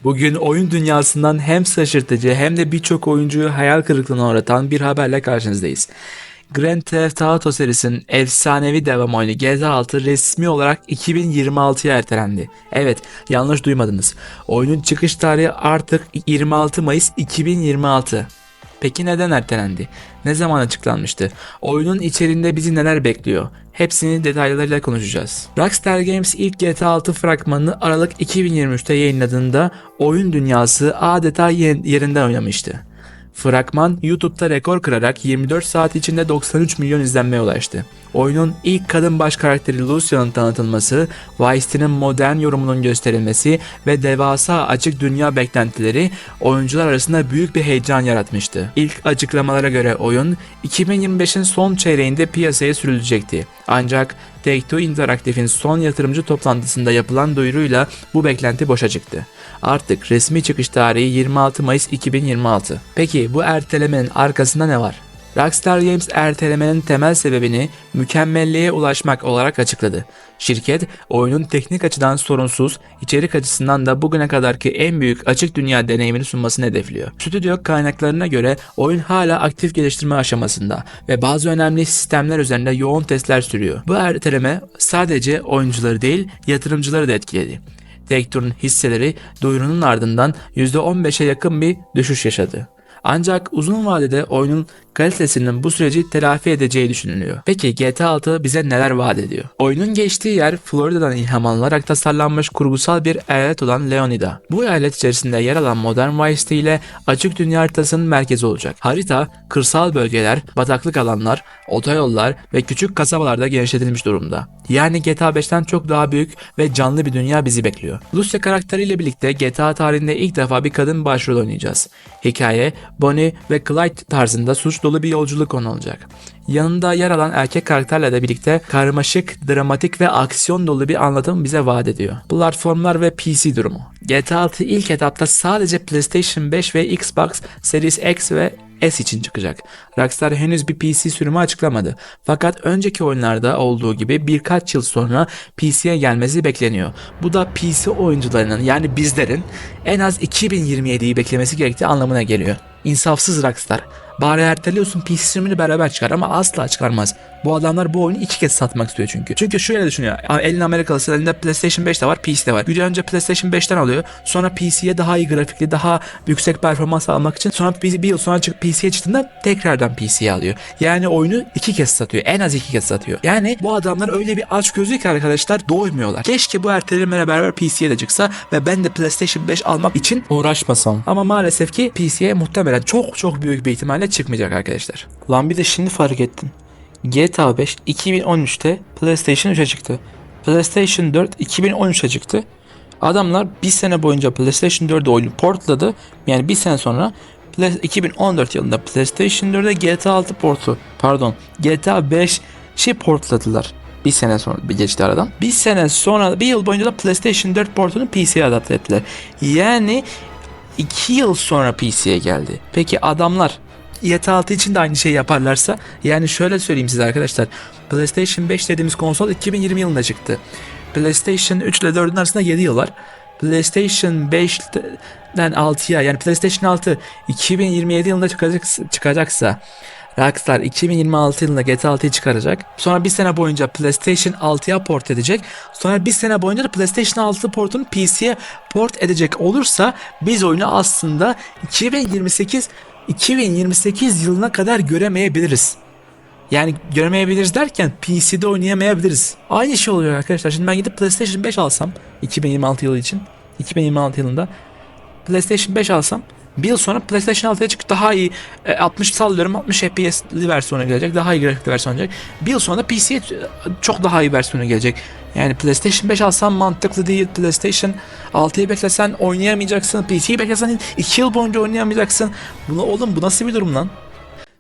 Bugün oyun dünyasından hem şaşırtıcı hem de birçok oyuncuyu hayal kırıklığına uğratan bir haberle karşınızdayız. Grand Theft Auto serisinin efsanevi devam oyunu GTA 6 resmi olarak 2026'ya ertelendi. Evet, yanlış duymadınız. Oyunun çıkış tarihi artık 26 Mayıs 2026. Peki neden ertelendi? Ne zaman açıklanmıştı? Oyunun içeriğinde bizi neler bekliyor? Hepsini detaylarıyla konuşacağız. Rockstar Games ilk GTA 6 fragmanını Aralık 2023'te yayınladığında oyun dünyası adeta yerinden oynamıştı. Fragman YouTube'da rekor kırarak 24 saat içinde 93 milyon izlenmeye ulaştı. Oyunun ilk kadın baş karakteri Lucia'nın tanıtılması, Vice City'nin modern yorumunun gösterilmesi ve devasa açık dünya beklentileri oyuncular arasında büyük bir heyecan yaratmıştı. İlk açıklamalara göre oyun 2025'in son çeyreğinde piyasaya sürülecekti. Ancak Take-Two Interactive'in son yatırımcı toplantısında yapılan duyuruyla bu beklenti boşa çıktı. Artık resmi çıkış tarihi 26 Mayıs 2026. Peki bu ertelemenin arkasında ne var? Rockstar Games ertelemenin temel sebebini mükemmelliğe ulaşmak olarak açıkladı. Şirket, oyunun teknik açıdan sorunsuz, içerik açısından da bugüne kadarki en büyük açık dünya deneyimini sunmasını hedefliyor. Stüdyo kaynaklarına göre oyun hala aktif geliştirme aşamasında ve bazı önemli sistemler üzerinde yoğun testler sürüyor. Bu erteleme sadece oyuncuları değil, yatırımcıları da etkiledi. Take-Two'nun hisseleri duyurunun ardından %15'e yakın bir düşüş yaşadı. Ancak uzun vadede oyunun kalitesinin bu süreci telafi edeceği düşünülüyor. Peki GTA 6 bize neler vaat ediyor? Oyunun geçtiği yer Florida'dan ilham alınarak tasarlanmış kurgusal bir eyalet olan Leonida. Bu eyalet içerisinde yer alan modern Vice City ile açık dünya haritasının merkezi olacak. Harita, kırsal bölgeler, bataklık alanlar, otoyollar ve küçük kasabalarda genişletilmiş durumda. Yani GTA 5'ten çok daha büyük ve canlı bir dünya bizi bekliyor. Lucia karakteriyle birlikte GTA tarihinde ilk defa bir kadın başrol oynayacağız. Hikaye, Bonnie ve Clyde tarzında suç dolu bir yolculuk konu olacak. Yanında yer alan erkek karakterle de birlikte karmaşık, dramatik ve aksiyon dolu bir anlatım bize vaat ediyor. Platformlar ve PC durumu. GTA 6 ilk etapta sadece PlayStation 5 ve Xbox Series X ve S için çıkacak. Rockstar henüz bir PC sürümü açıklamadı. Fakat önceki oyunlarda olduğu gibi birkaç yıl sonra PC'ye gelmesi bekleniyor. Bu da PC oyuncularının yani bizlerin en az 2027'yi beklemesi gerektiği anlamına geliyor. İnsafsız Rockstar. Bari erteliyorsun, PC sürümünü beraber çıkar ama asla çıkarmaz. Bu adamlar bu oyunu iki kez satmak istiyor çünkü. Çünkü şöyle düşünüyor. Elinde Amerikalısı, elinde PlayStation 5 de var, PC de var. Bir önce PlayStation 5'ten alıyor. Sonra PC'ye daha iyi grafikli, daha yüksek performans almak için. Sonra bir yıl sonra PC'ye çıktığında tekrardan PC'ye alıyor. Yani oyunu iki kez satıyor. En az iki kez satıyor. Yani bu adamlar öyle bir açgözlü ki arkadaşlar doymuyorlar. Keşke bu ertelemeyle beraber PC'ye de çıksa ve ben de PlayStation 5 almak için uğraşmasam. Ama maalesef ki PC'ye muhtemelen çok büyük bir ihtimalle çıkmayacak arkadaşlar. Lan bir de şimdi fark ettim. GTA 5 2013'te PlayStation 3'e çıktı. PlayStation 4 2013'e çıktı. Adamlar bir sene boyunca PlayStation 4'e oyunu portladı. Yani bir sene sonra 2014 yılında PlayStation 4'e GTA 5'i portladılar. Bir sene sonra bir geçti aradan. Bir sene sonra bir yıl boyunca da PlayStation 4 portunu PC'ye adapte ettiler. Yani 2 yıl sonra PC'ye geldi. Peki adamlar GTA 6 için de aynı şey yaparlarsa, yani şöyle söyleyeyim size arkadaşlar, PlayStation 5 dediğimiz konsol 2020 yılında çıktı. PlayStation 3 ile 4'ün arasında 7 yıl var. PlayStation 5'den 6'ya, yani PlayStation 6 2027 yılında çıkacaksa Rockstar 2026 yılında GTA 6'yı çıkaracak. Sonra bir sene boyunca PlayStation 6'ya port edecek. Sonra bir sene boyunca da PlayStation 6 portunu PC'ye port edecek olursa biz oyunu aslında 2028 yılına kadar göremeyebiliriz. Yani göremeyebiliriz derken PC'de oynayamayabiliriz. Aynı şey oluyor arkadaşlar. Şimdi ben gidip PlayStation 5 alsam 2026 yılı için, 2026 yılında PlayStation 5 alsam bir yıl sonra PlayStation 6'ya çıkıp daha iyi 60 FPS'li versiyonu gelecek. Daha iyi grafikli versiyonu gelecek. Bir yıl sonra da PC'ye çok daha iyi versiyonu gelecek. Yani PlayStation 5 alsan mantıklı değil. PlayStation 6'yı beklesen oynayamayacaksın. PC'yi beklesen 2 yıl boyunca oynayamayacaksın. Bu nasıl bir durum lan?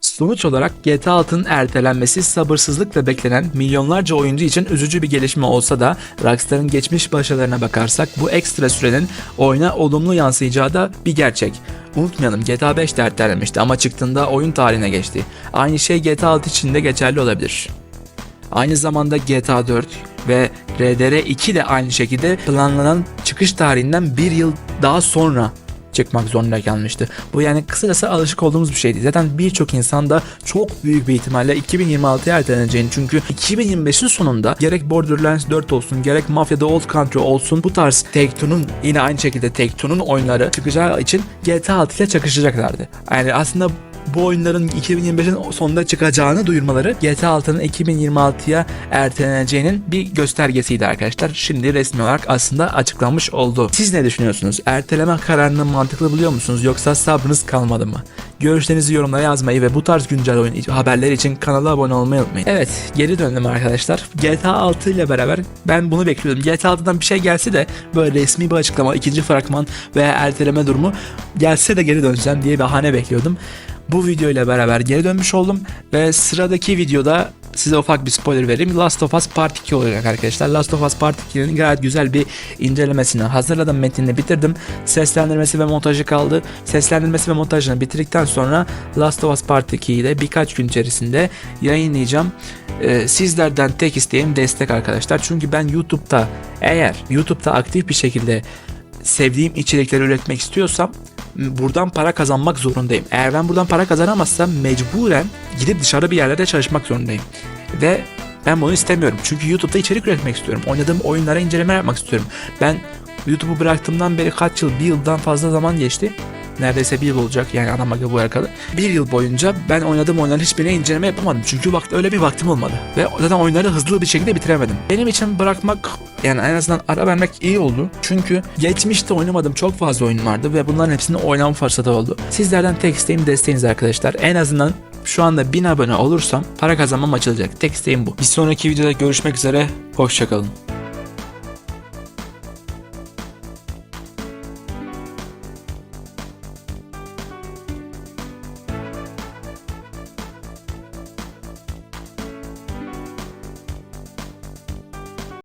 Sonuç olarak GTA 6'nın ertelenmesi sabırsızlıkla beklenen milyonlarca oyuncu için üzücü bir gelişme olsa da Rockstar'ın geçmiş başarılarına bakarsak bu ekstra sürenin oyuna olumlu yansıyacağı da bir gerçek. Unutmayalım, GTA 5 de ertelenmişti ama çıktığında oyun tarihine geçti. Aynı şey GTA 6 için de geçerli olabilir. Aynı zamanda GTA 4 ve RDR2 de aynı şekilde planlanan çıkış tarihinden bir yıl daha sonra çıkmak zorunda kalmıştı. Bu yani kısacası alışık olduğumuz bir şeydi. Zaten birçok insan da çok büyük bir ihtimalle 2026'ya erteleneceğini, çünkü 2025'in sonunda gerek Borderlands 4 olsun gerek Mafia The Old Country olsun bu tarz Take-Two'nun, yine aynı şekilde Take-Two'nun oyunları çıkacağı için GTA 6 ile çakışacaklardı. Yani aslında bu oyunların 2025'in sonunda çıkacağını duyurmaları GTA 6'nın 2026'ya erteleneceğinin bir göstergesiydi arkadaşlar. Şimdi resmi olarak aslında açıklanmış oldu. Siz ne düşünüyorsunuz? Erteleme kararını mantıklı buluyor musunuz yoksa sabrınız kalmadı mı? Görüşlerinizi yorumlara yazmayı ve bu tarz güncel oyun haberleri için kanala abone olmayı unutmayın. Evet, geri döndüm arkadaşlar. GTA 6 ile beraber ben bunu bekliyordum. GTA 6'dan bir şey gelse de böyle resmi bir açıklama, ikinci fragman veya erteleme durumu gelse de geri döneceğim diye bahane bekliyordum. Bu video ile beraber geri dönmüş oldum ve sıradaki videoda size ufak bir spoiler vereyim. Last of Us Part 2 olacak arkadaşlar. Last of Us Part 2'nin gayet güzel bir incelemesini hazırladım. Metnini bitirdim. Seslendirmesi ve montajı kaldı. Seslendirmesi ve montajını bitirdikten sonra Last of Us Part 2'yi de birkaç gün içerisinde yayınlayacağım. Sizlerden tek isteğim destek arkadaşlar. Çünkü ben eğer YouTube'da aktif bir şekilde sevdiğim içerikleri üretmek istiyorsam buradan para kazanmak zorundayım. Eğer ben buradan para kazanamazsam mecburen gidip dışarı bir yerlerde çalışmak zorundayım. Ve ben bunu istemiyorum. Çünkü YouTube'da içerik üretmek istiyorum. Oynadığım oyunlara inceleme yapmak istiyorum. Ben YouTube'u bıraktığımdan beri kaç yıl, bir yıldan fazla zaman geçti. Neredeyse bir yıl olacak yani adam akıllı bu alakalı. Bir yıl boyunca ben oynadığım oyunların hiçbirine inceleme yapamadım. Çünkü öyle bir vaktim olmadı. Ve zaten oyunları hızlı bir şekilde bitiremedim. Benim için bırakmak, yani en azından ara vermek iyi oldu. Çünkü geçmişte oynamadığım çok fazla oyun vardı ve bunların hepsini oynama fırsatı oldu. Sizlerden tek isteğim desteğiniz arkadaşlar. En azından şu anda 1000 abone olursam para kazanmam açılacak. Tek isteğim bu. Bir sonraki videoda görüşmek üzere. Hoşçakalın.